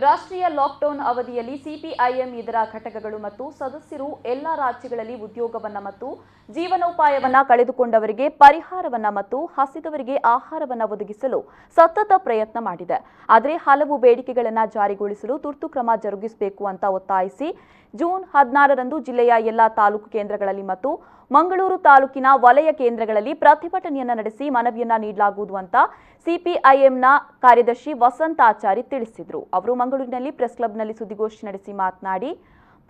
ರಾಷ್ಟ್ರೀಯ ಲಾಕ್ಡೌನ್ ಅವಧಿಯಲ್ಲಿ ಸಿಪಿಐಎಂ ಇದರ ಘಟಕಗಳು ಮತ್ತು ಸದಸ್ಯರು ಎಲ್ಲ ರಾಜ್ಯಗಳಲ್ಲಿ ಉದ್ಯೋಗವನ್ನ ಮತ್ತು ಜೀವನೋಪಾಯವನ್ನ ಕಳೆದುಕೊಂಡವರಿಗೆ ಪರಿಹಾರವನ್ನ ಮತ್ತು ಹಸಿದವರಿಗೆ ಆಹಾರವನ್ನ ಒದಗಿಸಲು ಸತತ ಪ್ರಯತ್ನ ಮಾಡಿದೆ. ಆದರೆ ಹಲವು ಬೇಡಿಕೆಗಳನ್ನು ಜಾರಿಗೊಳಿಸಲು ತುರ್ತು ಕ್ರಮ ಜರುಗಿಸಬೇಕು ಅಂತ ಒತ್ತಾಯಿಸಿ ಜೂನ್ 16ರಂದು ಜಿಲ್ಲೆಯ ಎಲ್ಲ ತಾಲೂಕು ಕೇಂದ್ರಗಳಲ್ಲಿ ಮತ್ತು ಮಂಗಳೂರು ತಾಲೂಕಿನ ವಲಯ ಕೇಂದ್ರಗಳಲ್ಲಿ ಪ್ರತಿಭಟನೆಯನ್ನು ನಡೆಸಿ ಮನವಿಯನ್ನ ನೀಡಲಾಗುವುದು ಅಂತ ಸಿಪಿಐಎಂನ ಕಾರ್ಯದರ್ಶಿ ವಸಂತಾಚಾರಿ ತಿಳಿಸಿದರು. ಅವರು ಮಂಗಳೂರಿನಲ್ಲಿ ಪ್ರೆಸ್ ಕ್ಲಬ್ನಲ್ಲಿ ಸುದ್ದಿಗೋಷ್ಠಿ ನಡೆಸಿ ಮಾತನಾಡಿ,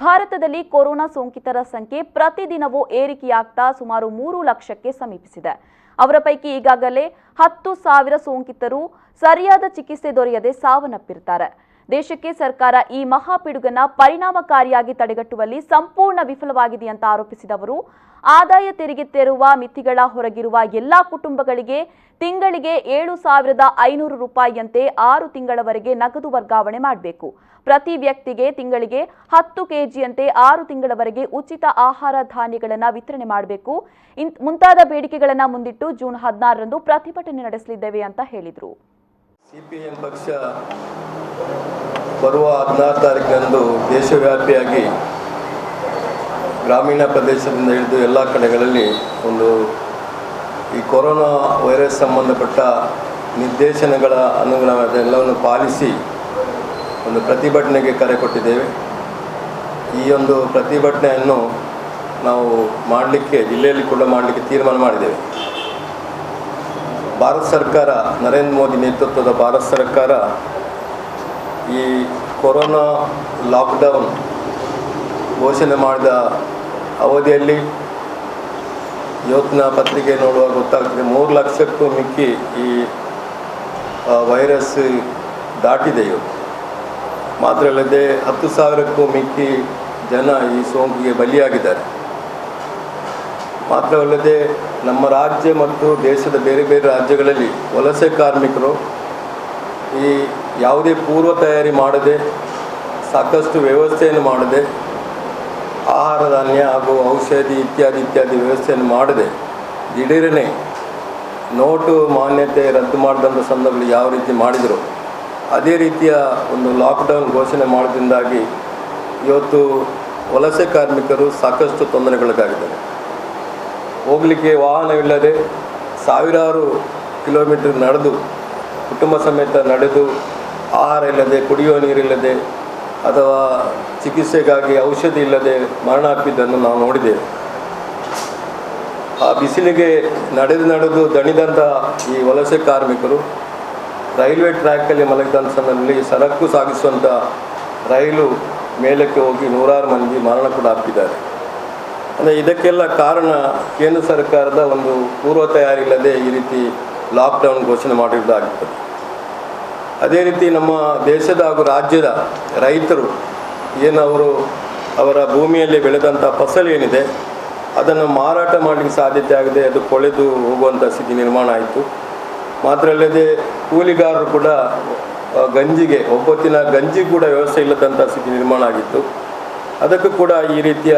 ಭಾರತದಲ್ಲಿ ಕೊರೋನಾ ಸೋಂಕಿತರ ಸಂಖ್ಯೆ ಪ್ರತಿದಿನವೂ ಏರಿಕೆಯಾಗ್ತಾ ಸುಮಾರು 3 ಲಕ್ಷಕ್ಕೆ ಸಮೀಪಿಸಿದೆ. ಅವರ ಪೈಕಿ ಈಗಾಗಲೇ 10,000 ಸೋಂಕಿತರು ಸರಿಯಾದ ಚಿಕಿತ್ಸೆ ದೊರೆಯದೆ ಸಾವನ್ನಪ್ಪಿರುತ್ತಾರೆ. ದೇಶಕ್ಕೆ ಸರ್ಕಾರ ಈ ಮಹಾಪಿಡುಗನ್ನ ಪರಿಣಾಮಕಾರಿಯಾಗಿ ತಡೆಗಟ್ಟುವಲ್ಲಿ ಸಂಪೂರ್ಣ ವಿಫಲವಾಗಿದೆ ಅಂತ ಆರೋಪಿಸಿದ ಅವರು, ಆದಾಯ ತೆರಿಗೆ ತೆರುವ ಮಿತಿಗಳ ಹೊರಗಿರುವ ಎಲ್ಲಾ ಕುಟುಂಬಗಳಿಗೆ ತಿಂಗಳಿಗೆ 7,500 ರೂಪಾಯಿಯಂತೆ 6 ತಿಂಗಳವರೆಗೆ ನಗದು ವರ್ಗಾವಣೆ ಮಾಡಬೇಕು. ಪ್ರತಿ ವ್ಯಕ್ತಿಗೆ ತಿಂಗಳಿಗೆ 10 ಕೆಜಿಯಂತೆ 6 ತಿಂಗಳವರೆಗೆ ಉಚಿತ ಆಹಾರ ಧಾನ್ಯಗಳನ್ನು ವಿತರಣೆ ಮಾಡಬೇಕು. ಮುಂತಾದ ಬೇಡಿಕೆಗಳನ್ನು ಮುಂದಿಟ್ಟು ಜೂನ್ 16ರಂದು ಪ್ರತಿಭಟನೆ ನಡೆಸಲಿದ್ದೇವೆ ಅಂತ ಹೇಳಿದರು. ಸಿಪಿಎಂ ಪಕ್ಷ ಬರುವ 16 ತಾರೀಕಿನಂದು ದೇಶವ್ಯಾಪಿಯಾಗಿ ಗ್ರಾಮೀಣ ಪ್ರದೇಶದಿಂದ ಹಿಡಿದು ಎಲ್ಲ ಕಡೆಗಳಲ್ಲಿ ಈ ಕೊರೋನಾ ವೈರಸ್ ಸಂಬಂಧಪಟ್ಟ ನಿರ್ದೇಶನಗಳ ಅನುಗುಣವಾದ ಎಲ್ಲವನ್ನು ಪಾಲಿಸಿ ಒಂದು ಪ್ರತಿಭಟನೆಗೆ ಕರೆ ಕೊಟ್ಟಿದ್ದೇವೆ. ಈ ಒಂದು ಪ್ರತಿಭಟನೆಯನ್ನು ನಾವು ಜಿಲ್ಲೆಯಲ್ಲಿ ಕೂಡ ಮಾಡಲಿಕ್ಕೆ ತೀರ್ಮಾನ ಮಾಡಿದ್ದೇವೆ. ಭಾರತ ಸರ್ಕಾರ, ನರೇಂದ್ರ ಮೋದಿ ನೇತೃತ್ವದ ಭಾರತ ಸರ್ಕಾರ ಈ ಕೊರೋನಾ ಲಾಕ್ಡೌನ್ ಘೋಷಣೆ ಮಾಡಿದ ಅವಧಿಯಲ್ಲಿ ಇವತ್ತಿನ ಪತ್ರಿಕೆ ನೋಡುವಾಗ ಗೊತ್ತಾಗ್ತದೆ 3 ಲಕ್ಷಕ್ಕೂ ಮಿಕ್ಕಿ ಈ ವೈರಸ್ ದಾಟಿದೆ. ಇವತ್ತು ಮಾತ್ರ ಅಲ್ಲದೆ 10,000ಕ್ಕೂ ಮಿಕ್ಕಿ ಜನ ಈ ಸೋಂಕಿಗೆ ಬಲಿಯಾಗಿದ್ದಾರೆ. ಮಾತ್ರವಲ್ಲದೆ ನಮ್ಮ ರಾಜ್ಯ ಮತ್ತು ದೇಶದ ಬೇರೆ ಬೇರೆ ರಾಜ್ಯಗಳಲ್ಲಿ ವಲಸೆ ಕಾರ್ಮಿಕರು ಈ ಯಾವುದೇ ಪೂರ್ವ ತಯಾರಿ ಮಾಡದೆ, ಸಾಕಷ್ಟು ವ್ಯವಸ್ಥೆಯನ್ನು ಮಾಡದೆ, ಆಹಾರ ಧಾನ್ಯ ಹಾಗೂ ಔಷಧಿ ಇತ್ಯಾದಿ ವ್ಯವಸ್ಥೆಯನ್ನು ಮಾಡದೆ ದಿಢೀರನೆ ನೋಟು ಮಾನ್ಯತೆ ರದ್ದು ಮಾಡಿದಂಥ ಸಂದರ್ಭದಲ್ಲಿ ಯಾವ ರೀತಿ ಮಾಡಿದರು ಅದೇ ರೀತಿಯ ಒಂದು ಲಾಕ್ಡೌನ್ ಘೋಷಣೆ ಮಾಡೋದ್ರಿಂದಾಗಿ ಇವತ್ತು ವಲಸೆ ಕಾರ್ಮಿಕರು ಸಾಕಷ್ಟು ತೊಂದರೆಗೊಳಗಾಗಿದ್ದಾರೆ. ಹೋಗಲಿಕ್ಕೆ ವಾಹನವಿಲ್ಲದೆ ಸಾವಿರಾರು ಕಿಲೋಮೀಟರ್ ನಡೆದು, ಕುಟುಂಬ ಸಮೇತ ನಡೆದು, ಆಹಾರ ಇಲ್ಲದೆ, ಕುಡಿಯುವ ನೀರಿಲ್ಲದೆ ಅಥವಾ ಚಿಕಿತ್ಸೆಗಾಗಿ ಔಷಧಿ ಇಲ್ಲದೆ ಮರಣ ಅಪ್ಪಿದ್ದನ್ನು ನಾವು ನೋಡಿದ್ದೇವೆ. ಆ ಬಿಸಿಲಿಗೆ ನಡೆದು ದಣಿದಂಥ ಈ ವಲಸೆ ಕಾರ್ಮಿಕರು ರೈಲ್ವೆ ಟ್ರ್ಯಾಕಲ್ಲಿ ಮಲಗಿದಂಥ ಸಂದರ್ಭದಲ್ಲಿ ಸರಕು ಸಾಗಿಸುವಂಥ ರೈಲು ಮೇಲಕ್ಕೆ ಹೋಗಿ 100 ಮಂದಿ ಮರಣ ಕೂಡ ಅಪ್ಪಿದ್ದಾರೆ. ಅಂದರೆ ಇದಕ್ಕೆಲ್ಲ ಕಾರಣ ಕೇಂದ್ರ ಸರ್ಕಾರದ ಒಂದು ಪೂರ್ವ ತಯಾರಿ ಇಲ್ಲದೆ ಈ ರೀತಿ ಲಾಕ್ಡೌನ್ ಘೋಷಣೆ ಮಾಡಿರುವುದಾಗಿರ್ತದೆ. ಅದೇ ರೀತಿ ನಮ್ಮ ದೇಶದ ಹಾಗೂ ರಾಜ್ಯದ ರೈತರು ಅವರ ಭೂಮಿಯಲ್ಲಿ ಬೆಳೆದಂಥ ಫಸಲು ಏನಿದೆ ಅದನ್ನು ಮಾರಾಟ ಮಾಡಲಿಕ್ಕೆ ಸಾಧ್ಯತೆ ಆಗದೆ ಅದು ಕೊಳೆದು ಹೋಗುವಂಥ ಸ್ಥಿತಿ ನಿರ್ಮಾಣ ಆಯಿತು. ಮಾತ್ರ ಅಲ್ಲದೆ ಕೂಲಿಗಾರರು ಕೂಡ ಒಬ್ಬತ್ತಿನ ಗಂಜಿ ಕೂಡ ವ್ಯವಸ್ಥೆ ಇಲ್ಲದಂಥ ಸ್ಥಿತಿ ನಿರ್ಮಾಣ ಆಗಿತ್ತು. ಅದಕ್ಕೂ ಕೂಡ ಈ ರೀತಿಯ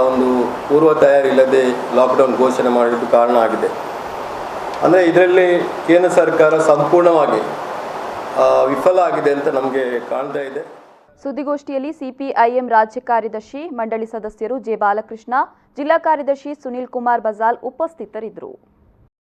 ಒಂದು ಪೂರ್ವ ತಯಾರಿ ಇಲ್ಲದೆ ಲಾಕ್ಡೌನ್ ಘೋಷಣೆ ಮಾಡಿದ್ದು ಕಾರಣ ಆಗಿದೆ. ಅಂದರೆ ಇದರಲ್ಲಿ ಕೇಂದ್ರ ಸರ್ಕಾರ ಸಂಪೂರ್ಣವಾಗಿ ವಿಫಲ ಆಗಿದೆ ಅಂತ ನಮಗೆ ಕಾಣ್ತಾ ಇದೆ. ಸುದ್ದಿಗೋಷ್ಠಿಯಲ್ಲಿ ಸಿಪಿಐಎಂ ರಾಜ್ಯ ಕಾರ್ಯದರ್ಶಿ ಮಂಡಳಿ ಸದಸ್ಯರು ಜೆ ಬಾಲಕೃಷ್ಣ, ಜಿಲ್ಲಾ ಕಾರ್ಯದರ್ಶಿ ಸುನೀಲ್ ಕುಮಾರ್ ಬಜಾಲ್ ಉಪಸ್ಥಿತರಿದ್ದರು.